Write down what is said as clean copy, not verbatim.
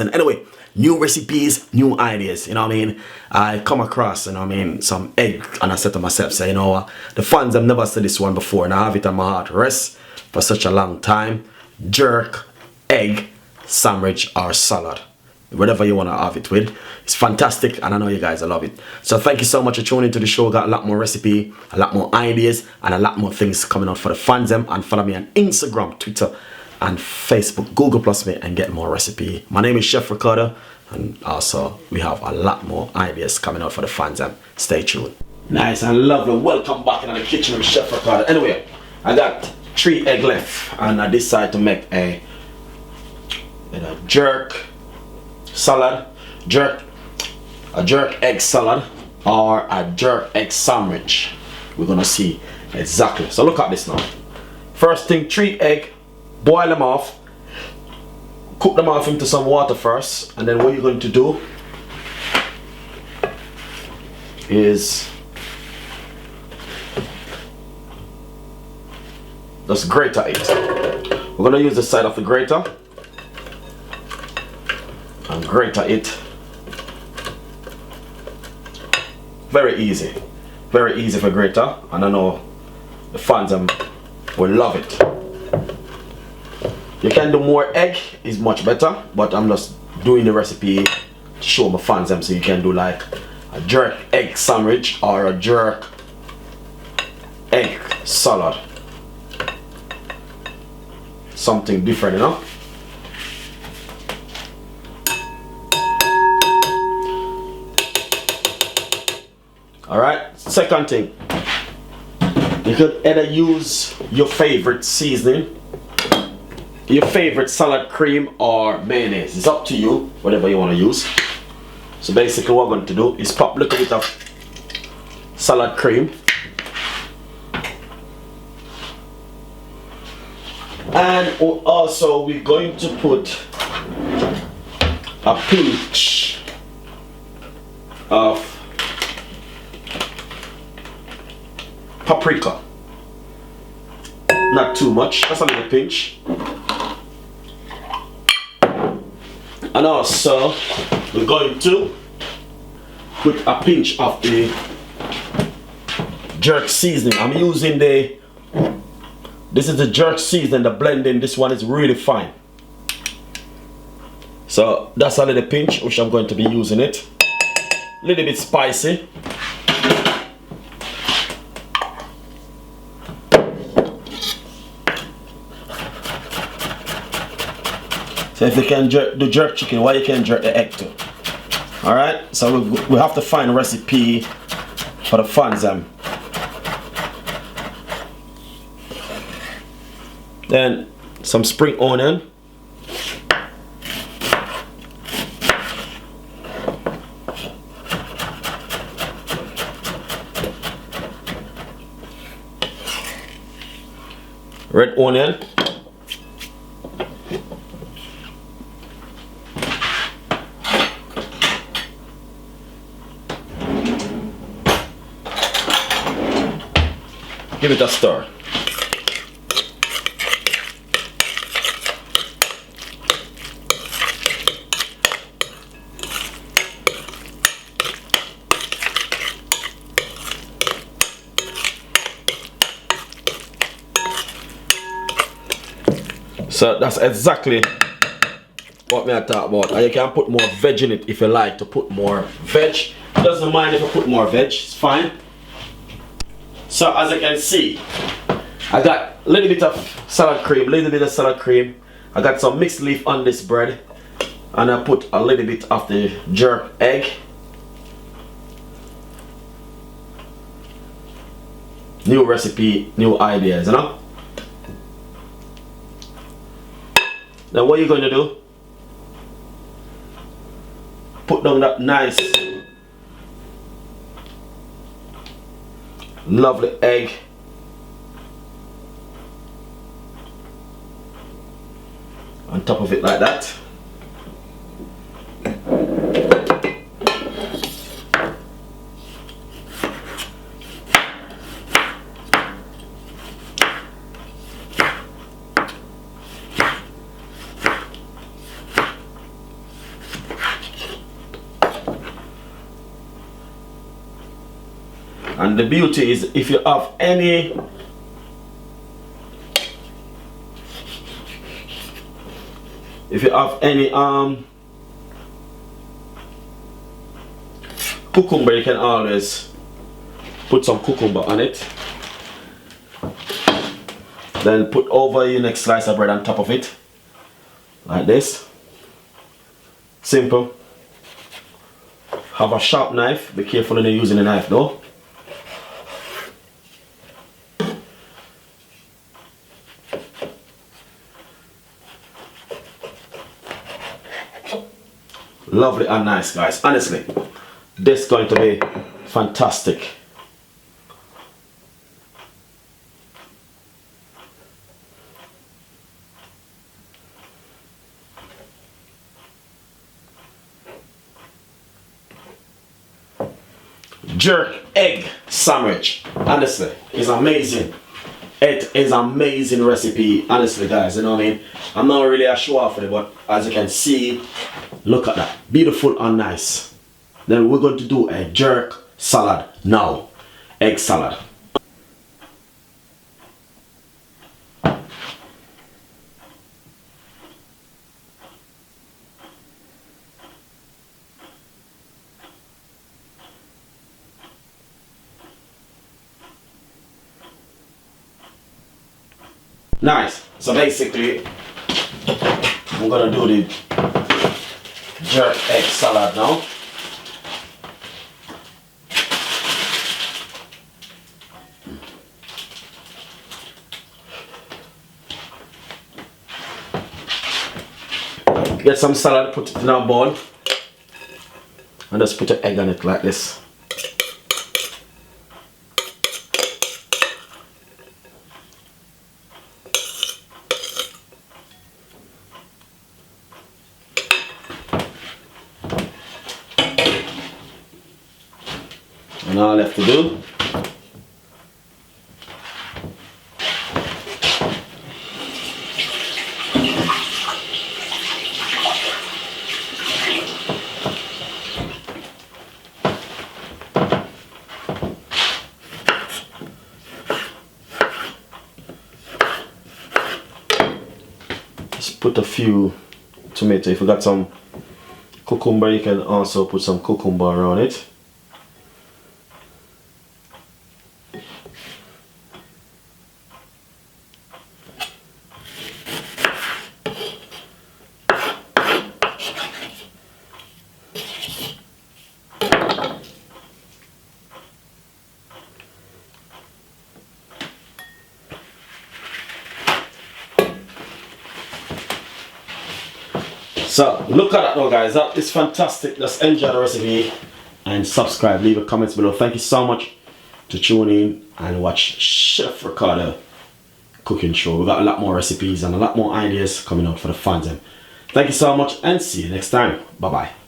season. Anyway, new recipes, new ideas, you know what I mean? I come across, you know what I mean, some egg, and I said to myself, say, you know what, the fans have never said this one before, and I have it on my heart. Rest for such a long time. Jerk, egg, sandwich, or salad. Whatever you want to have it with. It's fantastic, and I know you guys will love it. So thank you so much for tuning into the show. Got a lot more recipe, a lot more ideas, and a lot more things coming out for the fans them. And follow me on Instagram, Twitter, and Facebook. Google plus me and get more recipe. My name is Chef Ricardo, and also we have a lot more ideas coming out for the fans them. Stay tuned. Nice and lovely. Welcome back in the kitchen with Chef Ricardo. Anyway, I got 3 eggs left, and I decided to make a jerk salad, a jerk egg salad, or a jerk egg sandwich. We're gonna see exactly. So look at this now. First thing, 3 eggs, boil them off, cook them off into some water first, and then what you're going to do is just grater it. We're gonna use the side of the grater and grater it. Very easy for grater, and I know the fans will love it. You can do more egg, is much better, but I'm just doing the recipe to show my fans them, so you can do like a jerk egg sandwich or a jerk egg salad. Something different, you know. Alright, second thing, you could either use your favorite seasoning, your favorite salad cream, or mayonnaise. It's up to you, whatever you want to use. So basically what we're going to do is pop a little bit of salad cream, and also we're going to put a pinch of paprika. Not too much, just a little pinch. And also we're going to put a pinch of the jerk seasoning. I'm using this is the jerk seasoning, the blending. This one is really fine. So that's a little pinch, which I'm going to be using it. A little bit spicy. So if you can do jerk chicken, why you can jerk the egg too? Alright, so we have to find a recipe for the fans. Then some spring onion. Red onion. Give it a stir. So that's exactly what me I talk about. And you can put more veg in it if you like to put more veg. Doesn't mind if you put more veg, it's fine. So as you can see, I got a little bit of salad cream, I got some mixed leaf on this bread, and I put a little bit of the jerk egg. New recipe, new ideas, you know. Now what you're going to do, put down that nice lovely egg, on top of it like that. And the beauty is, if you have any cucumber, you can always put some cucumber on it. Then put over your next slice of bread on top of it, like this. Simple. Have a sharp knife. Be careful when you're using a knife though. Lovely and nice, guys. Honestly, this is going to be fantastic. Jerk egg sandwich, honestly, is amazing. It is amazing recipe, honestly, guys. You know what I mean? I'm not really a show off with it, but as you can see, look at that, beautiful and nice. Then we're going to do a jerk salad now, egg salad. Nice. So basically, I'm gonna do the jerk egg salad now. Get some salad, put it in our bowl, and just put an egg on it like this. And all I have to do just put a few tomato. If you got some cucumber, you can also put some cucumber around it. So look at that now, guys. That is fantastic. Just enjoy the recipe and subscribe. Leave a comment below. Thank you so much to tune in and watch Chef Ricardo cooking show. We got a lot more recipes and a lot more ideas coming out for the fans. Thank you so much and see you next time. Bye bye.